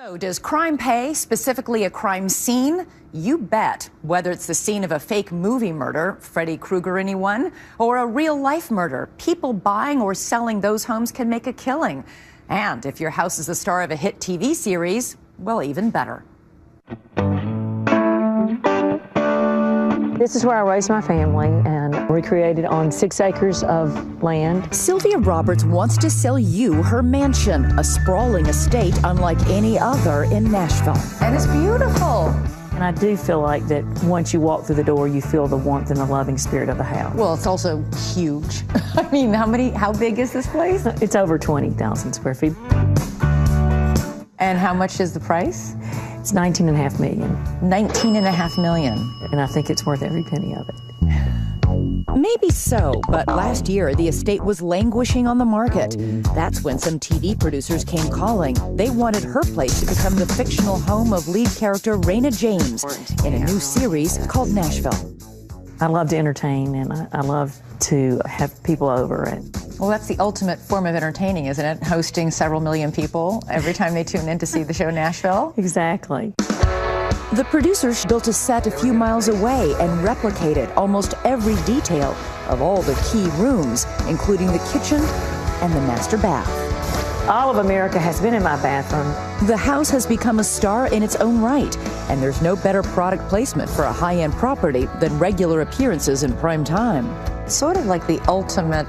So does crime pay, specifically a crime scene? You bet. Whether it's the scene of a fake movie murder, Freddy Krueger anyone, or a real-life murder, people buying or selling those homes can make a killing. And if your house is the star of a hit TV series, well, even better. This is where I raised my family and recreated on 6 acres of land. Sylvia Roberts wants to sell you her mansion, a sprawling estate unlike any other in Nashville. And it's beautiful. And I do feel like that once you walk through the door, you feel the warmth and the loving spirit of the house. Well, it's also huge. I mean, how big is this place? It's over 20,000 square feet. And how much is the price? It's $19.5 million. $19.5 million. And I think it's worth every penny of it. Maybe so, but last year the estate was languishing on the market. That's when some TV producers came calling. They wanted her place to become the fictional home of lead character Raina James in a new series called Nashville. I love to entertain, and I love to have people over. And well, that's the ultimate form of entertaining, isn't it? Hosting several million people every time they tune in to see the show Nashville. Exactly. The producers built a set a few miles away and replicated almost every detail of all the key rooms, including the kitchen and the master bath. All of America has been in my bathroom. The house has become a star in its own right, and there's no better product placement for a high-end property than regular appearances in prime time. Sort of like the ultimate,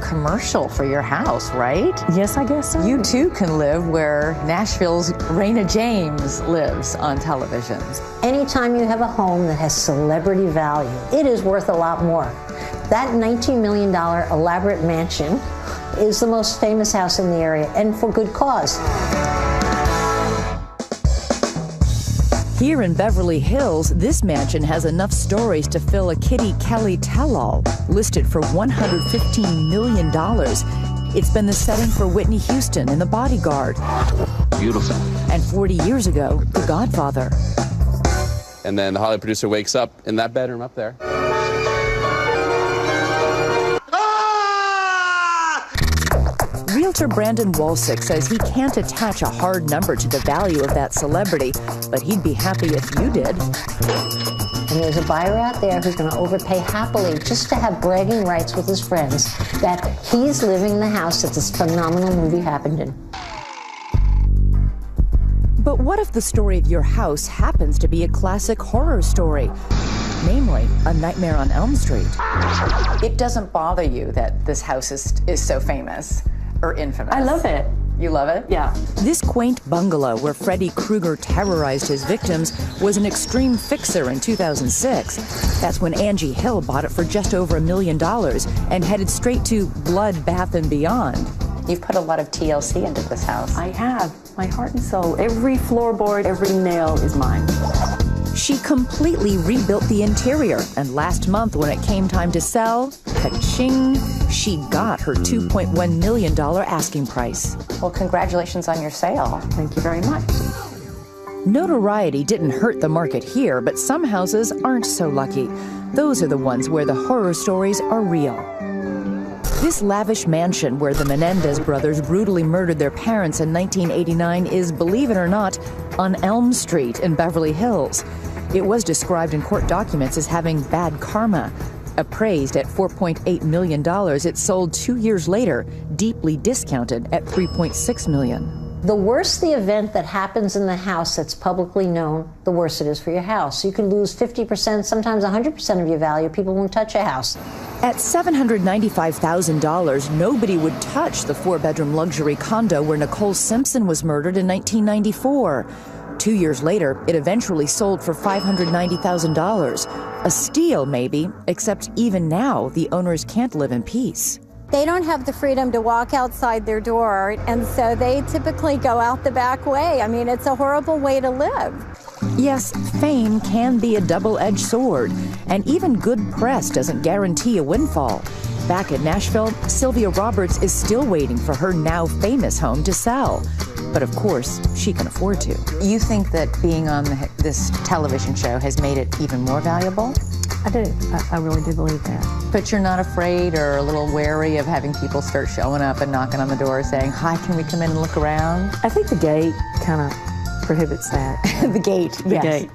commercial for your house, right? Yes, I guess so. You too can live where Nashville's Raina James lives on television. Anytime you have a home that has celebrity value, it is worth a lot more. That $19 million elaborate mansion is the most famous house in the area, and for good cause. Here in Beverly Hills, this mansion has enough stories to fill a Kitty Kelly tell-all, listed for $115 million. It's been the setting for Whitney Houston in The Bodyguard. Beautiful. And 40 years ago, The Godfather. And then the Hollywood producer wakes up in that bedroom up there. Realtor Brandon Walsick says he can't attach a hard number to the value of that celebrity, but he'd be happy if you did. And there's a buyer out there who's going to overpay happily just to have bragging rights with his friends that he's living in the house that this phenomenal movie happened in. But what if the story of your house happens to be a classic horror story? Namely, A Nightmare on Elm Street. It doesn't bother you that this house is so famous or infamous? I love it. You love it? Yeah. This quaint bungalow where Freddy Krueger terrorized his victims was an extreme fixer in 2006. That's when Angie Hill bought it for just over $1 million and headed straight to Blood, Bath & Beyond. You've put a lot of TLC into this house. I have. My heart and soul. Every floorboard, every nail is mine. She completely rebuilt the interior, and last month when it came time to sell, ka-ching, she got her $2.1 million asking price. Well, congratulations on your sale. Thank you very much. Notoriety didn't hurt the market here, but some houses aren't so lucky. Those are the ones where the horror stories are real. This lavish mansion where the Menendez brothers brutally murdered their parents in 1989 is, believe it or not, on Elm Street in Beverly Hills. It was described in court documents as having bad karma. Appraised at $4.8 million, it sold 2 years later, deeply discounted at $3.6 million. The worse the event that happens in the house that's publicly known, the worse it is for your house. You can lose 50%, sometimes 100% of your value. People won't touch a house. At $795,000, nobody would touch the 4-bedroom luxury condo where Nicole Simpson was murdered in 1994. 2 years later, it eventually sold for $590,000. A steal, maybe, except even now, the owners can't live in peace. They don't have the freedom to walk outside their door, and so they typically go out the back way. I mean, it's a horrible way to live. Yes, fame can be a double-edged sword, and even good press doesn't guarantee a windfall. Back in Nashville, Sylvia Roberts is still waiting for her now famous home to sell. But of course, she can afford to. You think that being on this television show has made it even more valuable? I do. I really do believe that. But you're not afraid or a little wary of having people start showing up and knocking on the door saying, hi, can we come in and look around? I think the gate kind of prohibits that. The gate. The Yes. gate.